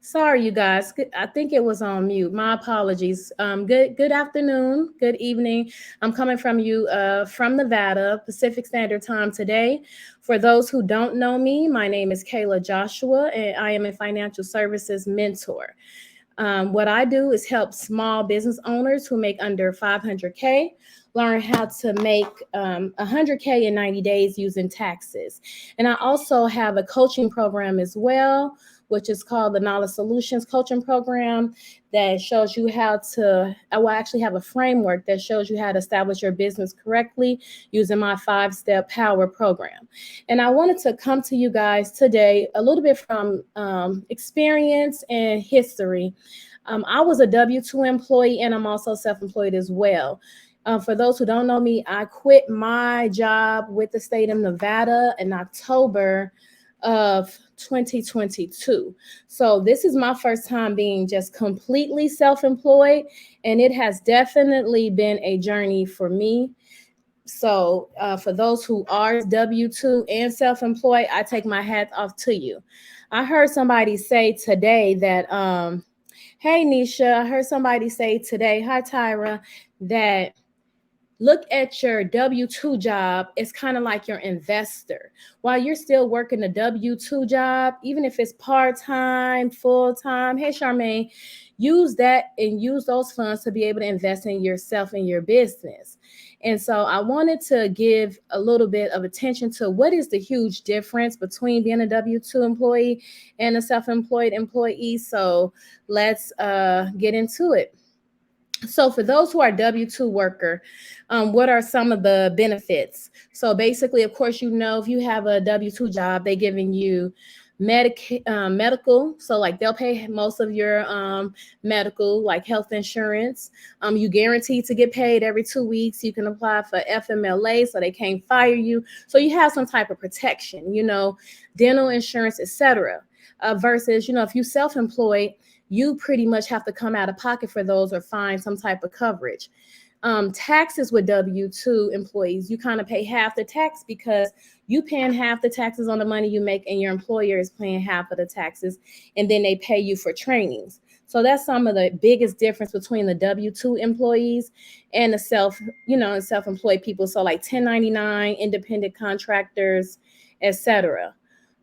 Sorry, you guys. I think it was on mute. My apologies. Good afternoon, good evening. I'm coming from you from Nevada, Pacific Standard Time today. For those who don't know me, my name is Kayla Joshua, and I am a financial services mentor. What I do is help small business owners who make under 500K learn how to make 100K in 90 days using taxes. And I also have a coaching program as well, which is called the Knowledge Solutions Coaching Program that shows you how to, I will actually have a framework that shows you how to establish your business correctly using my 5-step power program. And I wanted to come to you guys today a little bit from experience and history. I was a W 2 employee and I'm also self employed as well. For those who don't know me, I quit my job with the state of Nevada in October of 2022. So this is my first time being just completely self-employed, and it has definitely been a journey for me. So for those who are W-2 and self-employed, I take my hat off to you. I heard somebody say today that, hey, Nisha, I heard somebody say today, hi, Tyra, that look at your W 2 job as kind of like your investor. While you're still working a W 2 job, even if it's part time, full time, hey, Charmaine, use that and use those funds to be able to invest in yourself and your business. And so I wanted to give a little bit of attention to what is the huge difference between being a W 2 employee and a self employed employee. So let's get into it. So for those who are W-2 worker, what are some of the benefits? So basically, of course, if you have a W-2 job, they giving you medical. So like they'll pay most of your medical, like health insurance. You guaranteed to get paid every 2 weeks. You can apply for FMLA so they can't fire you. So you have some type of protection, dental insurance, etc. Versus, if you self-employed, you pretty much have to come out of pocket for those or find some type of coverage. Taxes with W-2 employees, you kind of pay half the tax because you paying half the taxes on the money you make and your employer is paying half of the taxes, and then they pay you for trainings. So that's some of the biggest difference between the W-2 employees and the self-employed people. So like 1099, independent contractors, etc.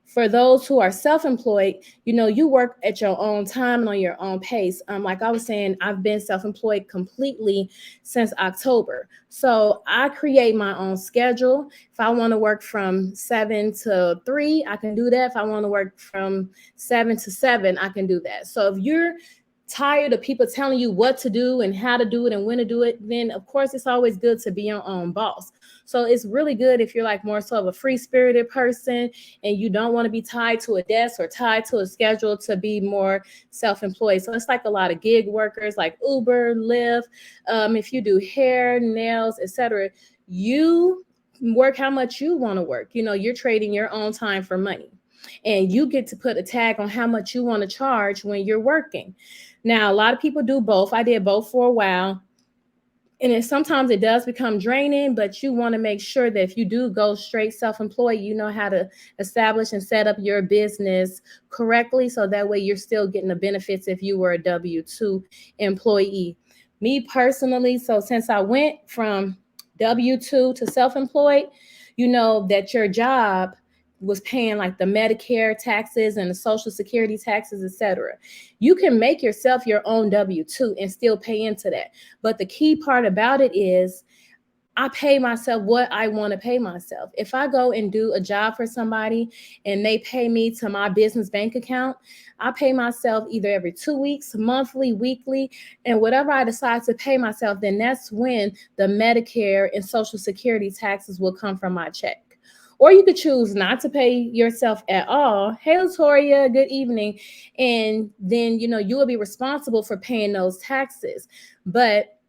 For those who are self-employed, you work at your own time and on your own pace. Like I was saying, I've been self-employed completely since October. So I create my own schedule. If I want to work from 7 to 3, I can do that. If I want to work from 7 to 7, I can do that. So if you're tired of people telling you what to do and how to do it and when to do it, then of course it's always good to be your own boss. So it's really good if you're like more so of a free spirited person and you don't want to be tied to a desk or tied to a schedule to be more self-employed. So it's like a lot of gig workers like Uber, Lyft. If you do hair, nails, etc., you work how much you want to work. You're trading your own time for money. And you get to put a tag on how much you want to charge when you're working. Now, a lot of people do both. I did both for a while. And sometimes it does become draining, but you want to make sure that if you do go straight self-employed, you know how to establish and set up your business correctly. So that way you're still getting the benefits if you were a W-2 employee. Me personally, so since I went from W-2 to self-employed, you know that your job was paying like the Medicare taxes and the Social Security taxes, etc. You can make yourself your own W-2 and still pay into that. But the key part about it is I pay myself what I want to pay myself. If I go and do a job for somebody and they pay me to my business bank account, I pay myself either every 2 weeks, monthly, weekly, and whatever I decide to pay myself, then that's when the Medicare and Social Security taxes will come from my check. Or you could choose not to pay yourself at all. Hey, Latoria, good evening. And then, you will be responsible for paying those taxes. But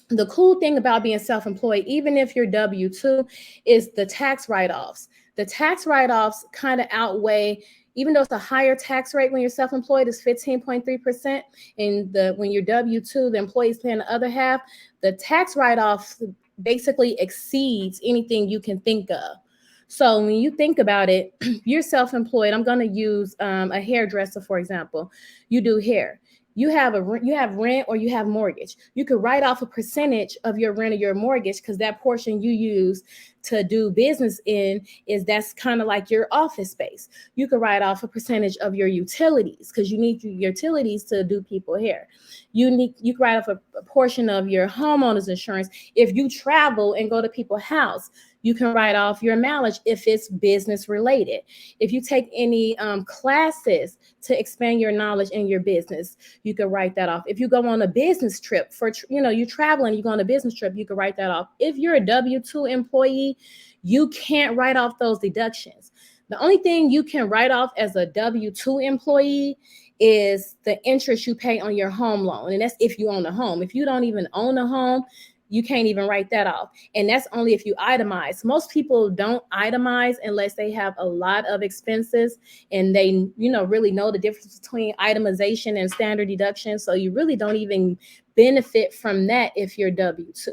the cool thing about being self-employed, even if you're W-2, is the tax write-offs. The tax write-offs kind of outweigh, even though it's a higher tax rate when you're self-employed, is 15.3%. And when you're W-2, the employee's paying the other half. The tax write-off basically exceeds anything you can think of. So when you think about it, you're self-employed. I'm going to use a hairdresser, for example. You do hair. You have rent or you have mortgage. You could write off a percentage of your rent or your mortgage because that portion you use to do business in is that's kind of like your office space. You could write off a percentage of your utilities because you need your utilities to do people hair. You can write off a portion of your homeowner's insurance if you travel and go to people's house. You can write off your mileage if it's business related. If you take any classes to expand your knowledge in your business, you can write that off. If you go on a business trip for, you traveling, you go on a business trip, you can write that off. If you're a W-2 employee, you can't write off those deductions. The only thing you can write off as a W-2 employee is the interest you pay on your home loan. And that's if you own a home. If you don't even own a home, you can't even write that off. And that's only if you itemize. Most people don't itemize unless they have a lot of expenses and they, really know the difference between itemization and standard deduction. So you really don't even benefit from that if you're W-2.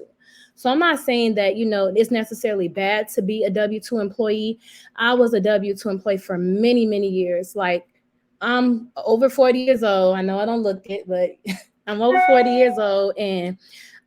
So I'm not saying that, it's necessarily bad to be a W-2 employee. I was a W-2 employee for many, many years. Like, I'm over 40 years old. I know I don't look it, but I'm over 40 years old, and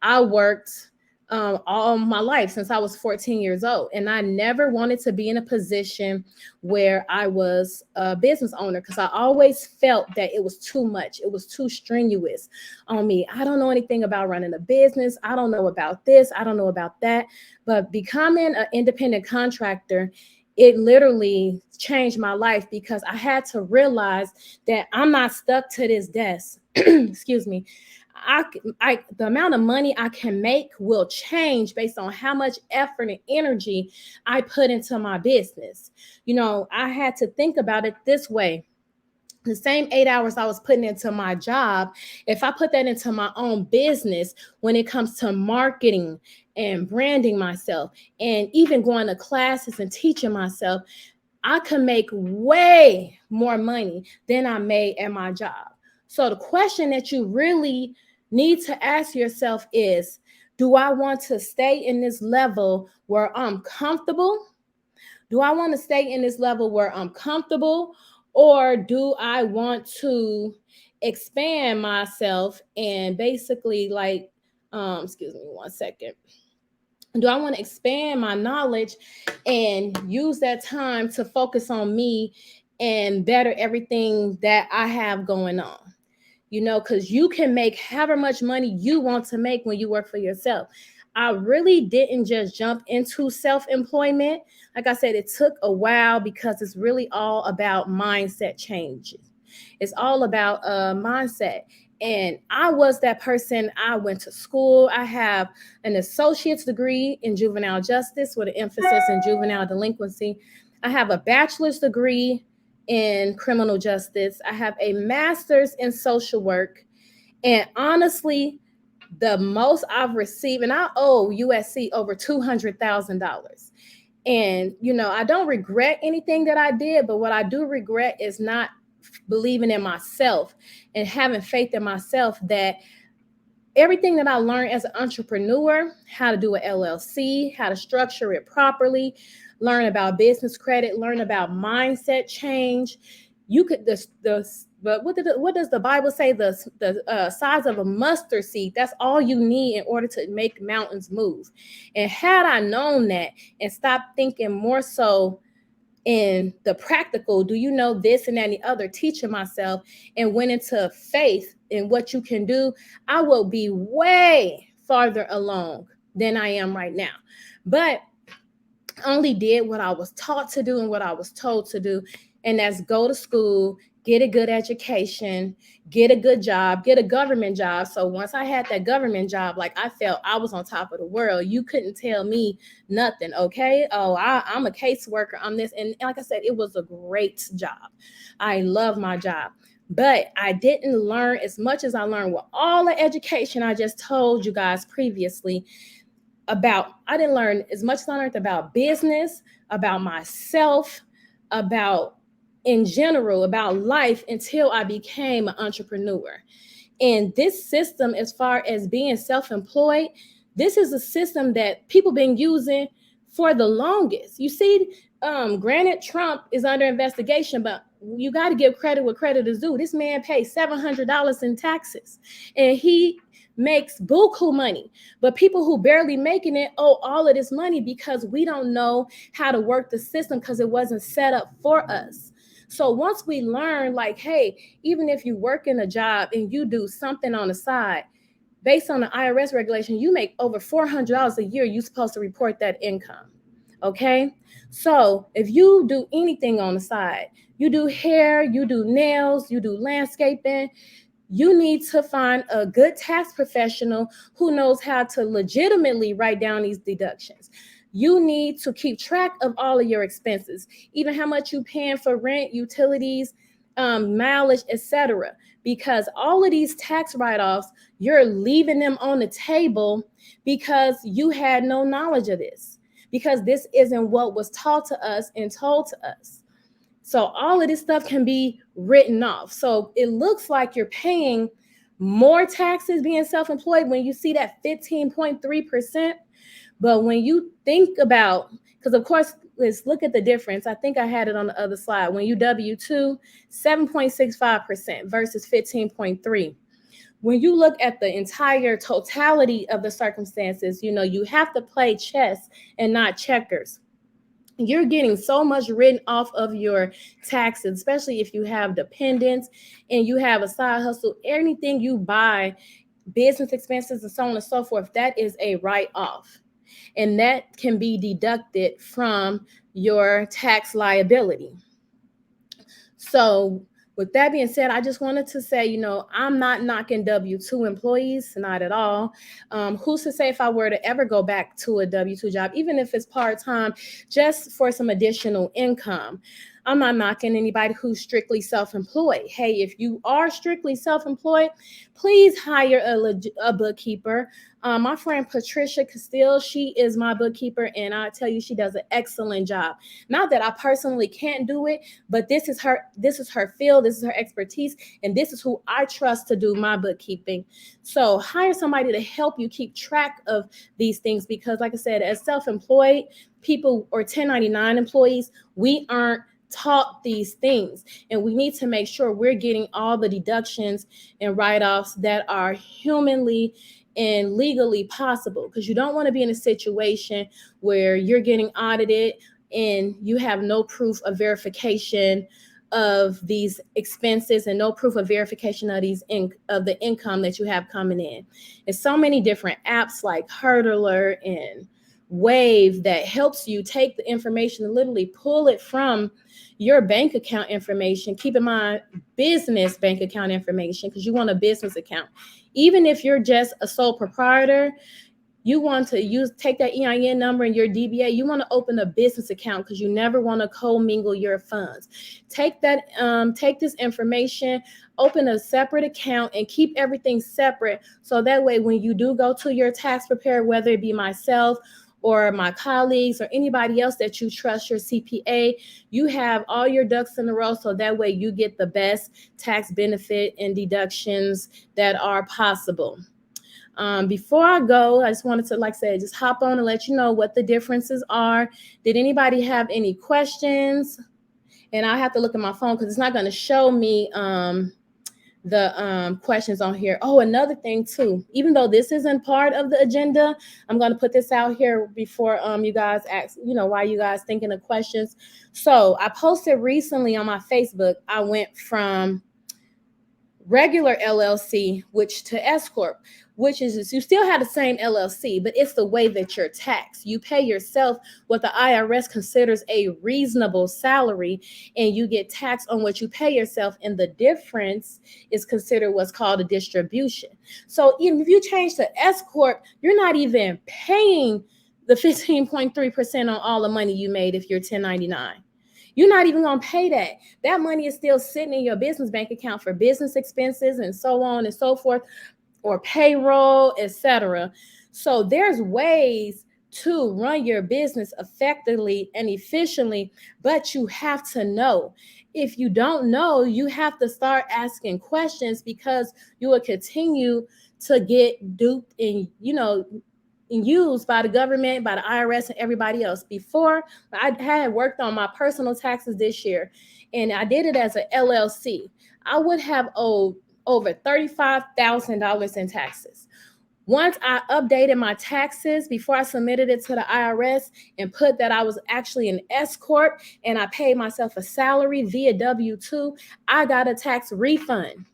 I worked all my life since I was 14 years old. And I never wanted to be in a position where I was a business owner because I always felt that it was too much. It was too strenuous on me. I don't know anything about running a business. I don't know about this. I don't know about that. But becoming an independent contractor, it literally changed my life because I had to realize that I'm not stuck to this desk. Excuse me. The amount of money I can make will change based on how much effort and energy I put into my business. I had to think about it this way. The same 8 hours I was putting into my job, if I put that into my own business, when it comes to marketing and branding myself and even going to classes and teaching myself, I can make way more money than I made at my job. So the question that you really need to ask yourself is, do I want to stay in this level where I'm comfortable? Do I want to stay in this level where I'm comfortable? Or do I want to expand myself and basically excuse me one second. Do I want to expand my knowledge and use that time to focus on me and better everything that I have going on? Because you can make however much money you want to make when you work for yourself. I really didn't just jump into self-employment. Like I said, it took a while because it's really all about mindset changes. It's all about mindset. And I was that person. I went to school. I have an associate's degree in juvenile justice with an emphasis in juvenile delinquency. I have a bachelor's degree in criminal justice. I have a master's in social work. And honestly, the most I've received, and I owe USC over $200,000. And, I don't regret anything that I did, but what I do regret is not believing in myself and having faith in myself that everything that I learned as an entrepreneur, how to do an LLC, how to structure it properly, learn about business credit, learn about mindset change. You could but what does the Bible say? The size of a mustard seed. That's all you need in order to make mountains move. And had I known that and stopped thinking more so in the practical, do you know this and that and the other, teaching myself, and went into faith in what you can do, I will be way farther along than I am right now. But only did what I was taught to do and what I was told to do, and that's go to school, get a good education, get a good job, get a government job. So once I had that government job, like, I felt I was on top of the world. You couldn't tell me nothing, okay? Oh, I'm a caseworker, I'm this. And like I said, it was a great job. I love my job. But I didn't learn as much as I learned with all the education I just told you guys previously about. I didn't learn as much as I learned about business, about myself, about in general, about life, until I became an entrepreneur. And this system, as far as being self-employed, this is a system that people been using for the longest. You see, Granted, Trump is under investigation, but you got to give credit where credit is due. This man pays $700 in taxes, and he makes buku money. But people who barely making it owe all of this money because we don't know how to work the system because it wasn't set up for us. So once we learn, like, hey, even if you work in a job and you do something on the side, based on the IRS regulation, you make over $400 a year, you're supposed to report that income. Okay, so if you do anything on the side, you do hair, you do nails, you do landscaping, you need to find a good tax professional who knows how to legitimately write down these deductions. You need to keep track of all of your expenses, even how much you paying for rent, utilities, mileage, etc. Because all of these tax write-offs, you're leaving them on the table because you had no knowledge of this, because this isn't what was taught to us and told to us. So all of this stuff can be written off. So it looks like you're paying more taxes being self-employed when you see that 15.3%. But when you think about, because of course, let's look at the difference. I think I had it on the other slide. When you W-2, 7.65% versus 15.3%. When you look at the entire totality of the circumstances, you have to play chess and not checkers. You're getting so much written off of your taxes, especially if you have dependents and you have a side hustle. Anything you buy, business expenses and so on and so forth, that is a write-off. And that can be deducted from your tax liability. So with that being said, I just wanted to say, I'm not knocking W-2 employees, not at all. Who's to say if I were to ever go back to a W-2 job, even if it's part-time, just for some additional income? I'm not knocking anybody who's strictly self-employed. Hey, if you are strictly self-employed, please hire a bookkeeper. My friend Patricia Castile, she is my bookkeeper, and I tell you, she does an excellent job. Not that I personally can't do it, but this is her field, this is her expertise, and this is who I trust to do my bookkeeping. So hire somebody to help you keep track of these things, because like I said, as self-employed people or 1099 employees, we aren't taught these things, and we need to make sure we're getting all the deductions and write-offs that are humanly and legally possible, because you don't want to be in a situation where you're getting audited and you have no proof of verification of these expenses and no proof of verification of of the income that you have coming in. There's so many different apps like Hurdler and Wave that helps you take the information and literally pull it from your bank account information. Keep in mind, business bank account information, because you want a business account. Even if you're just a sole proprietor, you want to take that EIN number and your DBA, you want to open a business account because you never want to commingle your funds. Take this information, open a separate account, and keep everything separate. So that way, when you do go to your tax preparer, whether it be myself or my colleagues or anybody else that you trust, your CPA, you have all your ducks in a row, so that way you get the best tax benefit and deductions that are possible. Before I go, I just wanted to, like I said, just hop on and let you know what the differences are. Did anybody have any questions? And I have to look at my phone because it's not going to show me the questions on here. Oh, another thing too, even though this isn't part of the agenda, I'm going to put this out here before you guys ask, why you guys thinking of questions. So I posted recently on my Facebook, I went from regular LLC, which to S Corp, which is you still have the same LLC, but it's the way that you're taxed. You pay yourself what the IRS considers a reasonable salary, and you get taxed on what you pay yourself, and the difference is considered what's called a distribution. So even if you change to S Corp, you're not even paying the 15.3% on all the money you made if you're 1099. You're not even going to pay that. That money is still sitting in your business bank account for business expenses and so on and so forth, or payroll, etc. So there's ways to run your business effectively and efficiently, but you have to know. If you don't know, you have to start asking questions, because you will continue to get duped and, used by the government, by the IRS, and everybody else. Before, I had worked on my personal taxes this year, and I did it as an LLC. I would have owed over $35,000 in taxes. Once I updated my taxes before I submitted it to the IRS and put that I was actually an S corp and I paid myself a salary via W-2, I got a tax refund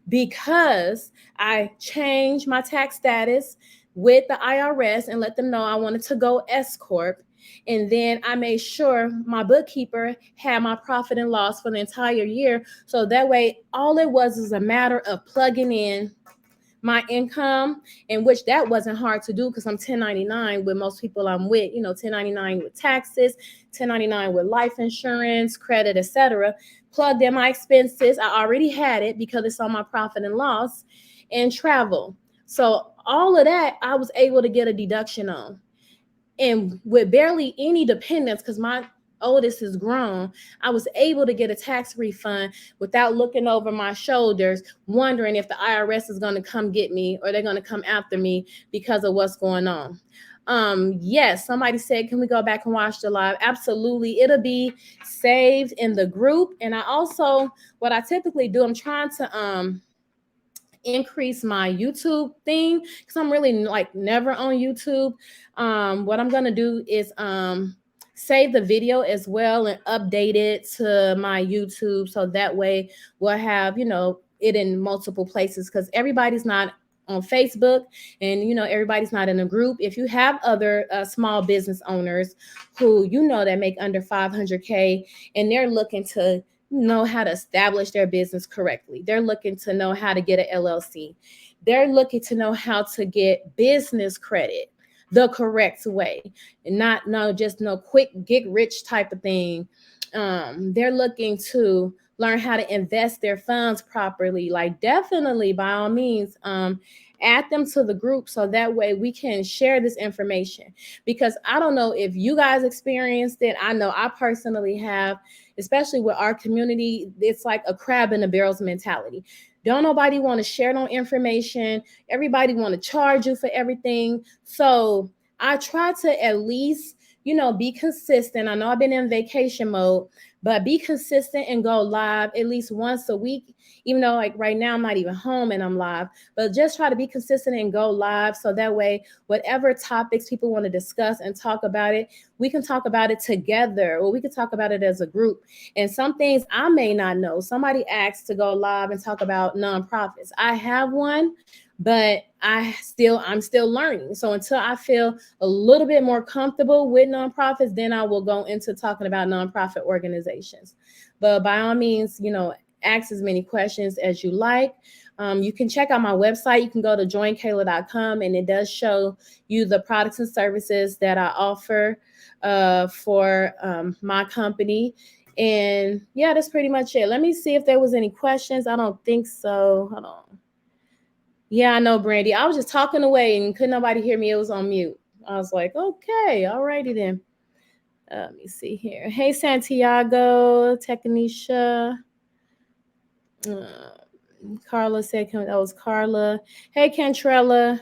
because I changed my tax status with the IRS and let them know I wanted to go S corp. And then I made sure my bookkeeper had my profit and loss for the entire year. So that way, all it was a matter of plugging in my income, in which that wasn't hard to do because I'm 1099 with most people I'm with, 1099 with taxes, 1099 with life insurance, credit, etc. Plugged in my expenses. I already had it because it's on my profit and loss, and travel. So all of that I was able to get a deduction on. And with barely any dependents, because my oldest is grown, I was able to get a tax refund without looking over my shoulders, wondering if the IRS is going to come get me or they're going to come after me because of what's going on. Yes, somebody said, can we go back and watch the live? Absolutely. It'll be saved in the group. And I also, what I typically do, I'm trying to increase my YouTube thing because I'm really like never on YouTube. What I'm gonna do is save the video as well and update it to my YouTube so that way we'll have it in multiple places because everybody's not on Facebook and everybody's not in a group. If you have other small business owners who that make under 500K and they're looking to know how to establish their business correctly. They're looking to know how to get an LLC. They're looking to know how to get business credit the correct way and not just no quick get rich type of thing. They're looking to learn how to invest their funds properly. Like definitely by all means, add them to the group so that way we can share this information because I don't know if you guys experienced it. I know I personally have, especially with our community. It's like a crab in the barrels mentality. Don't nobody want to share no information. Everybody want to charge you for everything. So I try to at least, be consistent. I know I've been in vacation mode, but be consistent and go live at least once a week, even though like right now I'm not even home and I'm live, but just try to be consistent and go live. So that way, whatever topics people want to discuss and talk about it, we can talk about it together or we can talk about it as a group. And some things I may not know. Somebody asked to go live and talk about nonprofits. I have one, but I'm still learning. So until I feel a little bit more comfortable with nonprofits, then I will go into talking about nonprofit organizations. But by all means, ask as many questions as you like. You can check out my website. You can go to joinkayla.com and it does show you the products and services that I offer for my company. And yeah, that's pretty much it. Let me see if there was any questions. I don't think so. Hold on. Yeah, I know, Brandy. I was just talking away and couldn't nobody hear me. It was on mute. I was like, okay, all righty then. Let me see here. Hey, Santiago, Tecanisha. Carla said that was Carla. Hey, Cantrella.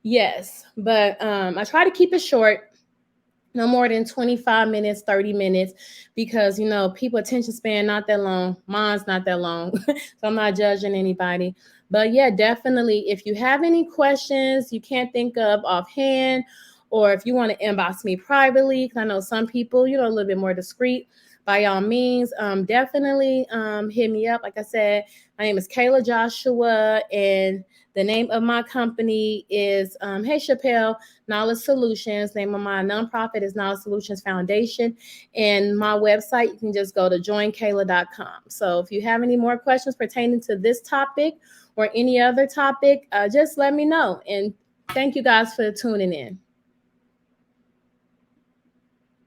Yes, but I try to keep it short. No more than 25 minutes, 30 minutes, because, people attention span not that long. Mine's not that long. So I'm not judging anybody. But yeah, definitely. If you have any questions you can't think of offhand, or if you want to inbox me privately, because I know some people, a little bit more discreet, by all means, definitely hit me up. Like I said, my name is Kayla Joshua, and the name of my company is Hey Chappelle, Knowledge Solutions. Name of my nonprofit is Knowledge Solutions Foundation. And my website, you can just go to joinkayla.com. So if you have any more questions pertaining to this topic or any other topic, just let me know. And thank you guys for tuning in.